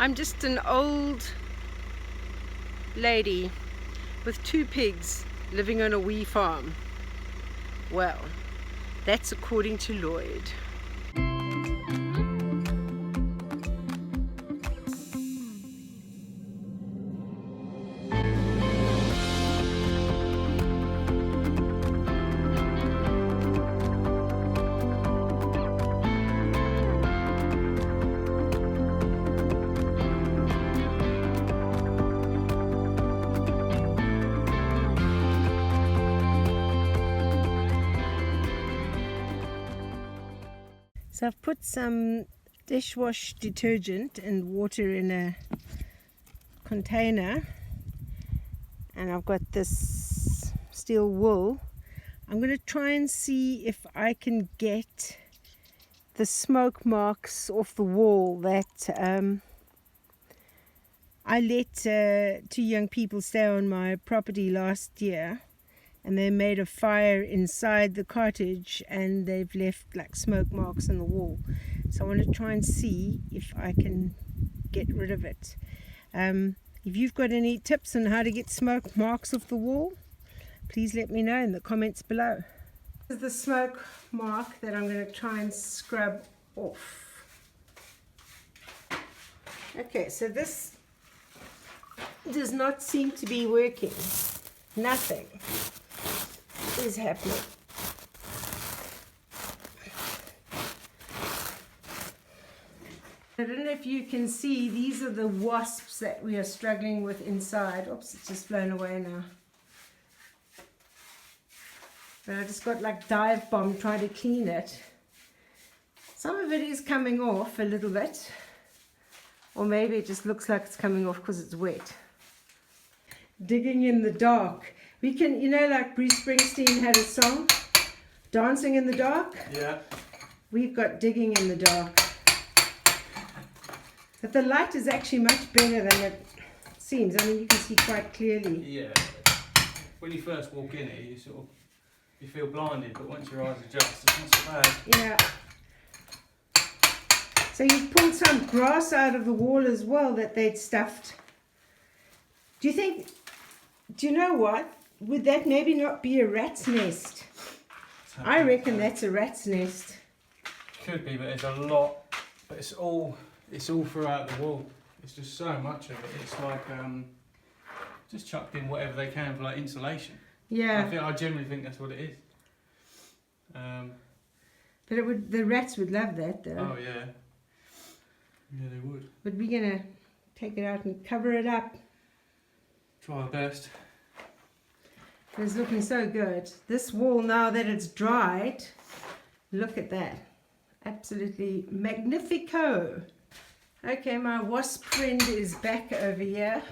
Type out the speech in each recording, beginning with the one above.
I'm just an old lady with 2 pigs living on a wee farm. Well, that's according to Lloyd. So I've put some dishwash detergent and water in a container, and I've got this steel wool. I'm going to try and see if I can get the smoke marks off the wall that I let 2 young people stay on my property last year, and they made a fire inside the cottage and they've left like smoke marks on the wall. So I want to try and see if I can get rid of it. If you've got any tips on how to get smoke marks off the wall, please let me know in the comments below. This is the smoke mark that I'm going to try and scrub off. Okay, so this does not seem to be working. Nothing is happening. I don't know if you can see, these are the wasps that we are struggling with inside. Oops, it's just flown away now. But I just got like dive bomb trying to clean it. Some of it is coming off a little bit, or maybe it just looks like it's coming off because it's wet. Digging in the dark. We can, you know, like Bruce Springsteen had a song, Dancing in the Dark? Yeah. We've got Digging in the Dark. But the light is actually much better than it seems. I mean, you can see quite clearly. Yeah. When you first walk in it, you feel blinded, but once your eyes adjust, it's not so bad. Yeah. So you've pulled some grass out of the wall as well that they'd stuffed. Do you know what? Would that maybe not be a rat's nest? I reckon that's a rat's nest. Could be, but there's a lot. But it's all throughout the wall. It's just so much of it. It's like just chucked in whatever they can for like insulation. Yeah. I generally think that's what it is. But the rats would love that though. Oh yeah. Yeah, they would. But we're gonna take it out and cover it up. Try our best. It's looking so good. This wall, now that it's dried, look at that. Absolutely magnifico. Okay, my wasp friend is back over here.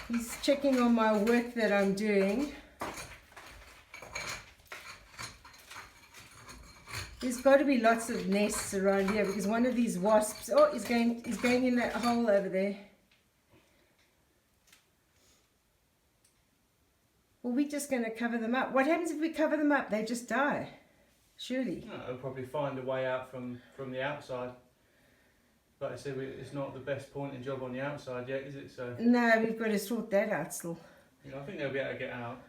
He's checking on my work that I'm doing. There's got to be lots of nests around here because one of these wasps, oh, he's going in that hole over there. Well, we're just going to cover them up. What happens if we cover them up? They just die, surely. No, they'll probably find a way out from the outside. Like I said, it's not the best pointing job on the outside yet, is it? So no, we've got to sort that out still. I think they'll be able to get out.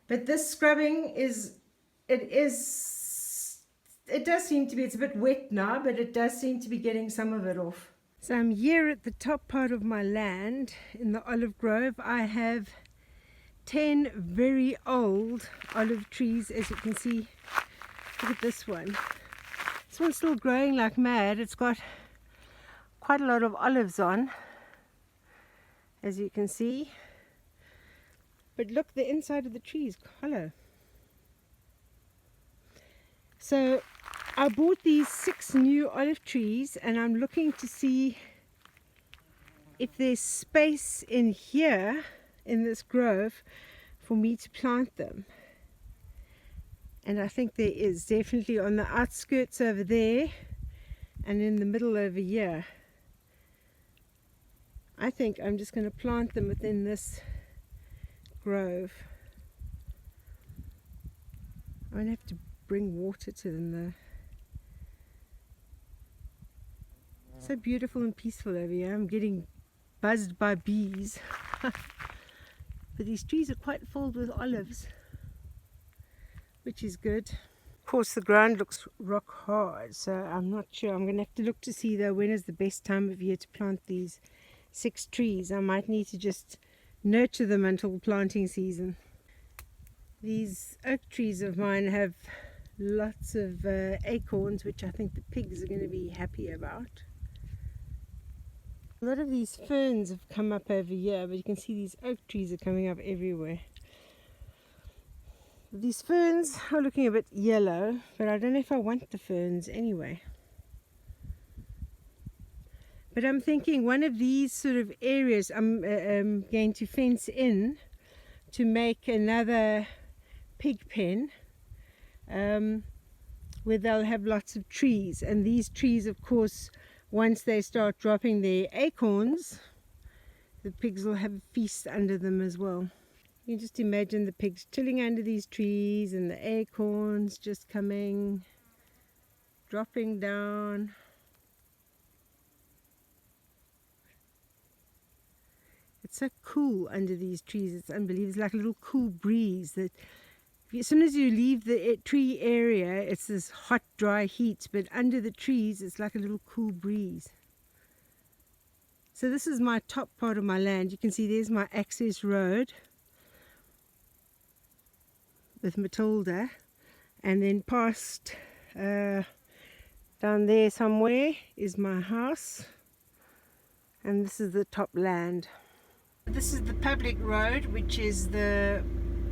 But this scrubbing it does seem to be, it's a bit wet now, but it does seem to be getting some of it off. So I'm here at the top part of my land in the olive grove. I have 10 very old olive trees, as you can see. Look at this one. This one's still growing like mad. It's got quite a lot of olives on, as you can see. But look, the inside of the tree is hollow. So I bought these 6 new olive trees, and I'm looking to see if there's space in here in this grove for me to plant them. And I think there is, definitely on the outskirts over there and in the middle over here. I think I'm just going to plant them within this grove. I'm going to have to bring water to them though. So beautiful and peaceful over here. I'm getting buzzed by bees. But these trees are quite filled with olives, which is good. Of course, the ground looks rock hard, so I'm not sure. I'm going to have to look to see though when is the best time of year to plant these 6 trees. I might need to just nurture them until planting season. These oak trees of mine have lots of acorns, which I think the pigs are going to be happy about. A lot of these ferns have come up over here, but you can see these oak trees are coming up everywhere. These ferns are looking a bit yellow, but I don't know if I want the ferns anyway. But I'm thinking one of these sort of areas I'm going to fence in to make another pig pen where they'll have lots of trees. And these trees, of course, once they start dropping their acorns, the pigs will have a feast under them as well. You can just imagine the pigs chilling under these trees and the acorns just coming, dropping down. It's so cool under these trees, it's unbelievable. It's like a little cool breeze that as soon as you leave the tree area, it's this hot, dry heat, but under the trees, it's like a little cool breeze. So this is my top part of my land. You can see there's my access road with Matilda, and then past down there somewhere is my house, and this is the top land. This is the public road, which is the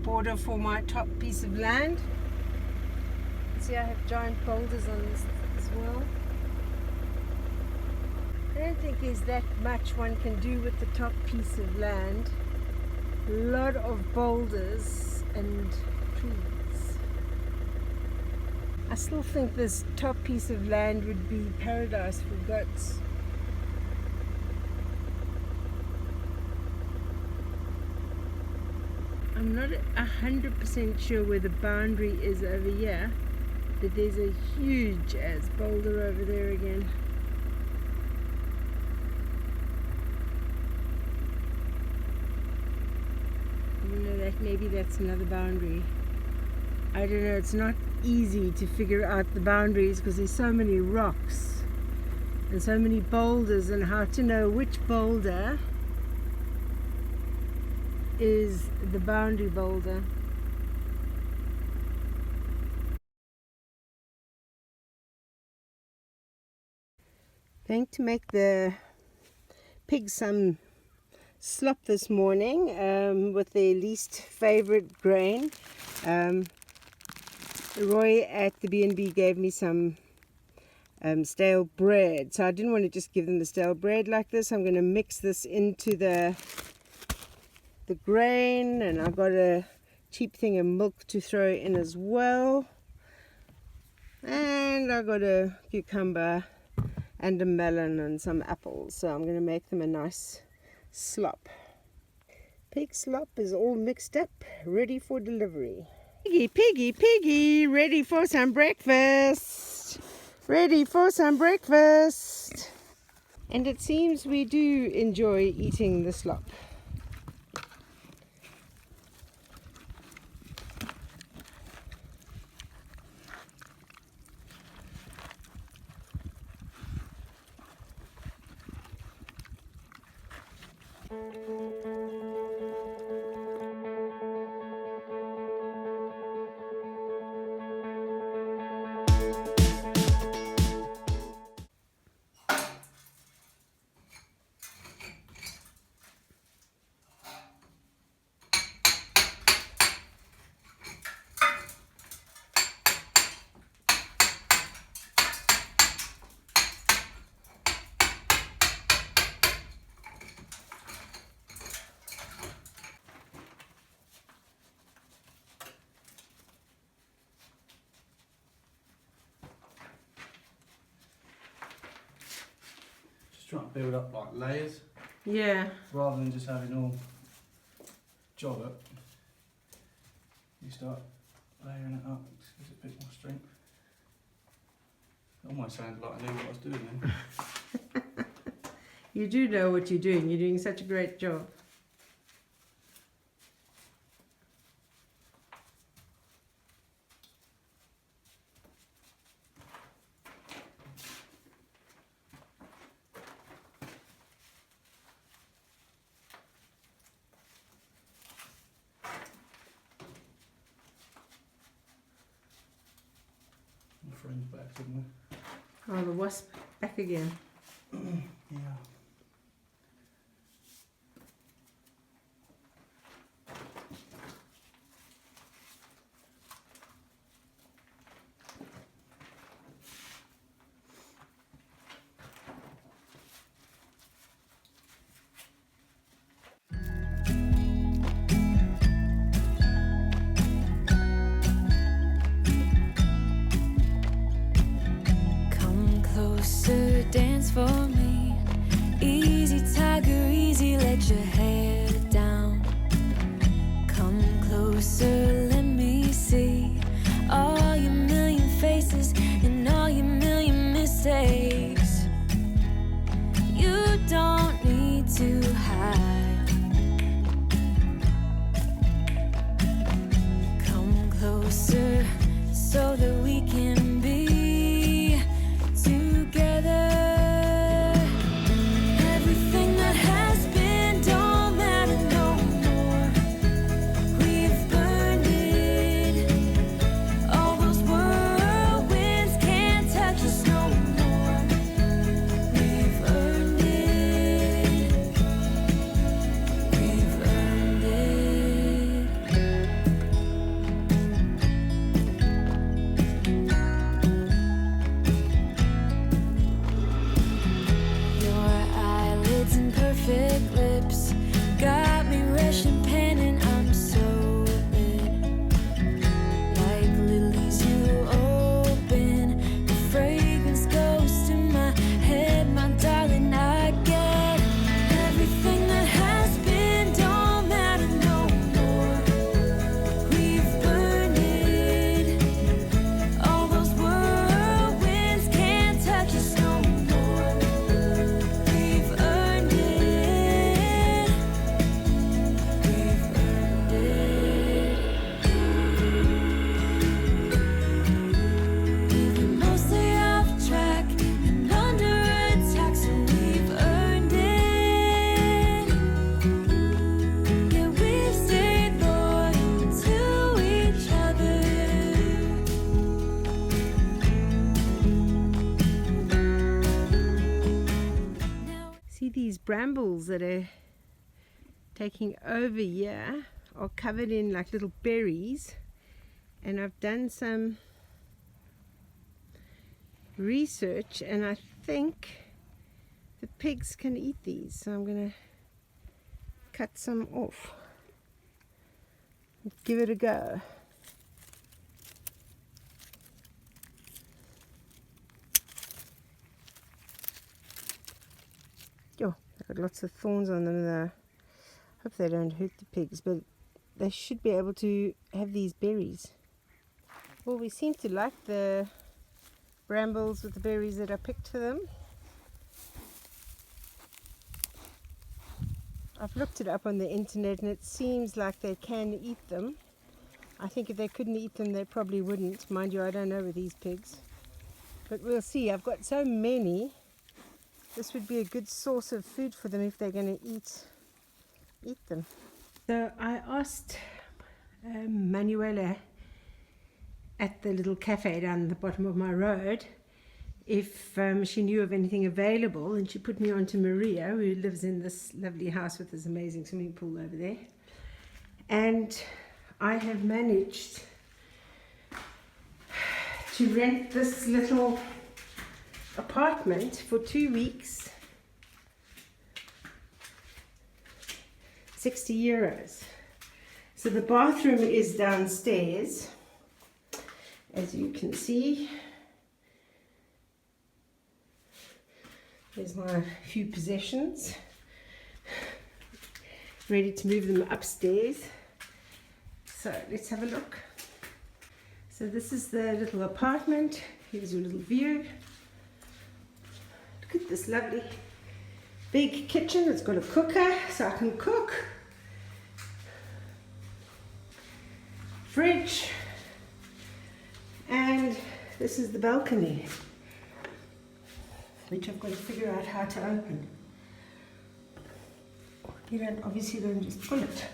border for my top piece of land. See, I have giant boulders on this as well. I don't think there's that much one can do with the top piece of land. A lot of boulders and trees. I still think this top piece of land would be paradise for goats. I'm not 100% sure where the boundary is over here, but there's a huge ass boulder over there again. You know, that maybe that's another boundary. I don't know, it's not easy to figure out the boundaries because there's so many rocks and so many boulders, and how to know which boulder is the boundary boulder. Going to make the pigs some slop this morning with their least favorite grain. Roy at the B&B gave me some stale bread, so I didn't want to just give them the stale bread like this. I'm going to mix this into the grain, and I've got a cheap thing of milk to throw in as well, and I've got a cucumber and a melon and some apples, so I'm going to make them a nice slop. Pig slop is all mixed up, ready for delivery. Piggy, piggy, piggy, ready for some breakfast, ready for some breakfast. And it seems we do enjoy eating the slop. Trying to build up like layers, Yeah. rather than just having all jollop. You start layering it up, it gives it a bit more strength. It almost sounded like I knew what I was doing then. You do know what you're doing. You're doing such a great job. My friend's back, didn't Oh, the wasp back again. Yeah. Come closer, dance for me. Easy, tiger, easy, let your hair down. Come closer, let me see all your million faces and all your million mistakes. You don't need to hide. Come closer so that we can be together. Everything that has been don't matter no more. We've burned it. All those whirlwinds can't touch us no more. We've earned it. We've earned it. Your eyelids and perfect lips got me rushing, panting. I'm so lit. Like lilies you open, the fragrance goes to my head, my darling. I get everything that has been don't matter no more. We've burned it. All those whirlwinds can't touch us no more. We've earned it. We've earned it. We've been mostly off track and under attack, so we've earned it. Yeah, we've stayed loyal to each other. See these brambles that are taking over here are covered in like little berries, and I've done some research and I think the pigs can eat these, so I'm gonna cut some off. Give it a go. Oh, they've got lots of thorns on them there. Hope they don't hurt the pigs, but they should be able to have these berries. Well, we seem to like the brambles with the berries that I picked for them. I've looked it up on the internet and it seems like they can eat them. I think if they couldn't eat them, they probably wouldn't. Mind you, I don't know with these pigs. But we'll see. I've got so many. This would be a good source of food for them if they're going to eat them. So I asked Manuela at the little cafe down the bottom of my road if she knew of anything available, and she put me on to Maria, who lives in this lovely house with this amazing swimming pool over there. And I have managed to rent this little apartment for 2 weeks, 60 euros. So the bathroom is downstairs, as you can see. There's my few possessions, ready to move them upstairs. So let's have a look. So this is the little apartment. Here's your little view. Look at this lovely big kitchen. It's got a cooker so I can cook. Fridge. And this is the balcony, which I've got to figure out how to open. You obviously don't just pull it.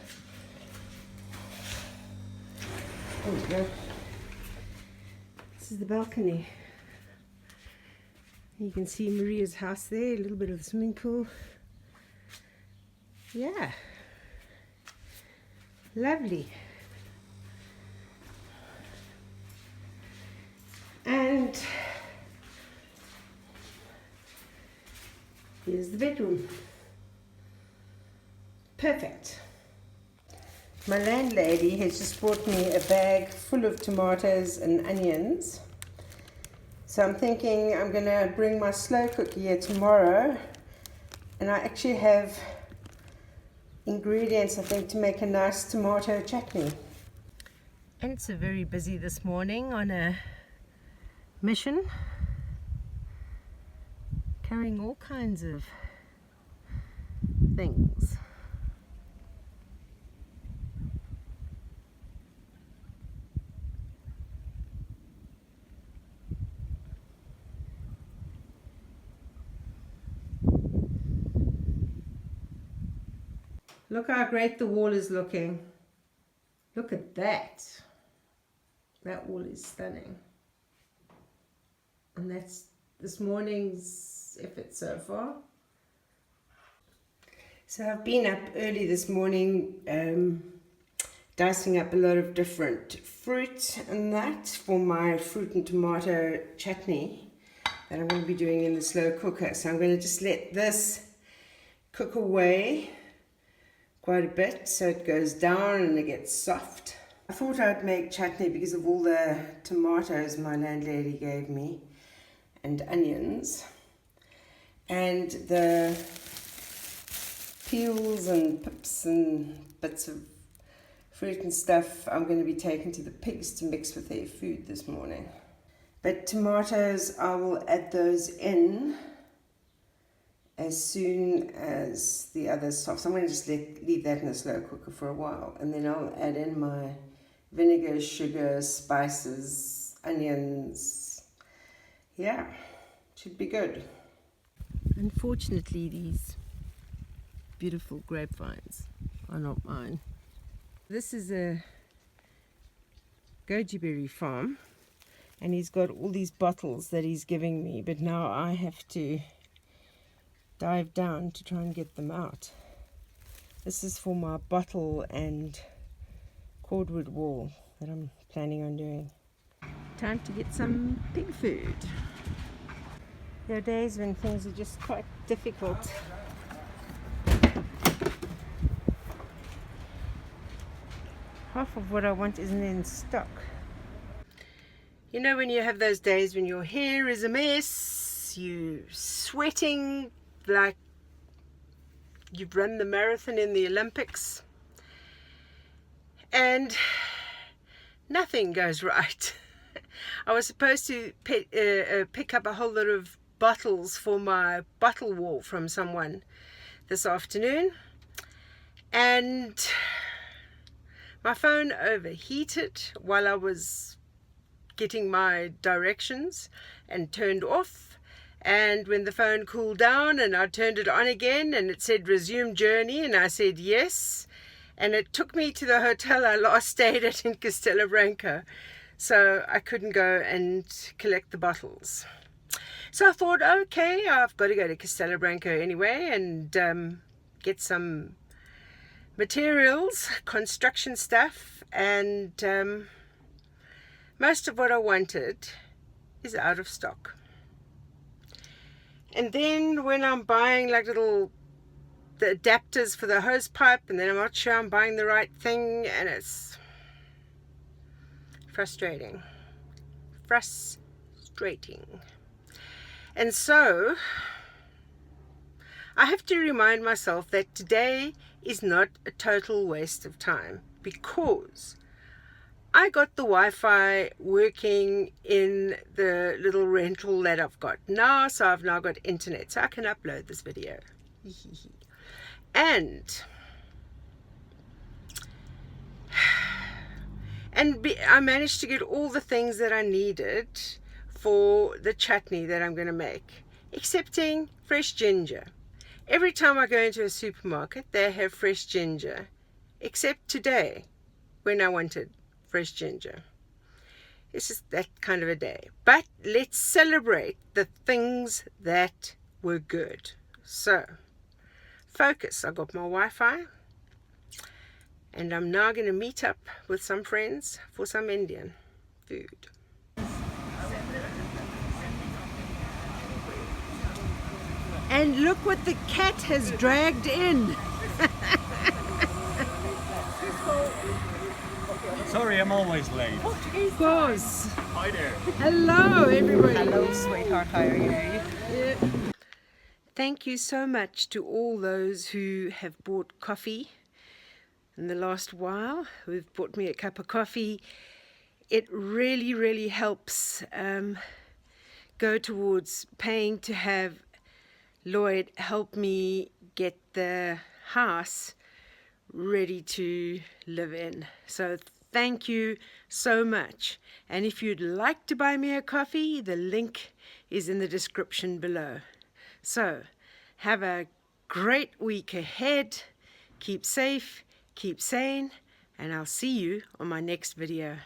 There we go. This is the balcony. You can see Maria's house there, a little bit of the swimming pool. Yeah. Lovely. And here's the bedroom. Perfect. My landlady has just bought me a bag full of tomatoes and onions. So I'm thinking I'm going to bring my slow cooker here tomorrow. And I actually have ingredients, I think, to make a nice tomato chutney. And it's very busy this morning on a mission, carrying all kinds of things. Look how great the wall is looking. Look at that. That wall is stunning. And that's this morning's effort so far. So I've been up early this morning dicing up a lot of different fruit and that for my fruit and tomato chutney that I'm going to be doing in the slow cooker. So I'm going to just let this cook away quite a bit so it goes down and it gets soft. I thought I'd make chutney because of all the tomatoes my landlady gave me and onions, and the peels and pips and bits of fruit and stuff I'm going to be taking to the pigs to mix with their food this morning. But tomatoes, I will add those in as soon as the others soft. So I'm going to just leave that in the slow cooker for a while, and then I'll add in my vinegar, sugar, spices, onions. Yeah, should be good. Unfortunately, these beautiful grapevines are not mine. This is a goji berry farm, and he's got all these bottles that he's giving me, but now I have to dive down to try and get them out. This is for my bottle and cordwood wall that I'm planning on doing. Time to get some pig food. There are days when things are just quite difficult. Half of what I want isn't in stock. You know when you have those days when your hair is a mess, you're sweating like you've run the marathon in the Olympics, and nothing goes right. I was supposed to pick up a whole lot of bottles for my bottle wall from someone this afternoon, and my phone overheated while I was getting my directions and turned off. And when the phone cooled down and I turned it on again and it said resume journey, and I said yes, and it took me to the hotel I last stayed at in Castelo Branco, so I couldn't go and collect the bottles. So I thought, okay, I've got to go to Castelo Branco anyway and get some materials, construction stuff, and most of what I wanted is out of stock. And then when I'm buying like the adapters for the hose pipe, and then I'm not sure I'm buying the right thing, and it's frustrating. And so I have to remind myself that today is not a total waste of time, because I got the Wi-Fi working in the little rental that I've got now, so I've now got internet, so I can upload this video. And I managed to get all the things that I needed for the chutney that I'm going to make, excepting fresh ginger. Every time I go into a supermarket, they have fresh ginger, except today when I wanted fresh ginger. It's just that kind of a day. But let's celebrate the things that were good. So, focus. I got my Wi-Fi. And I'm now going to meet up with some friends for some Indian food. And look what the cat has dragged in. Sorry, I'm always late. Of course. Hi there. Hello, everybody. Hello, sweetheart. How are you? Yeah. Thank you so much to all those who have bought coffee in the last while, who've bought me a cup of coffee. It really, really helps go towards paying to have Lloyd help me get the house ready to live in. So thank you so much. And if you'd like to buy me a coffee, the link is in the description below. So have a great week ahead. Keep safe, keep sane, and I'll see you on my next video.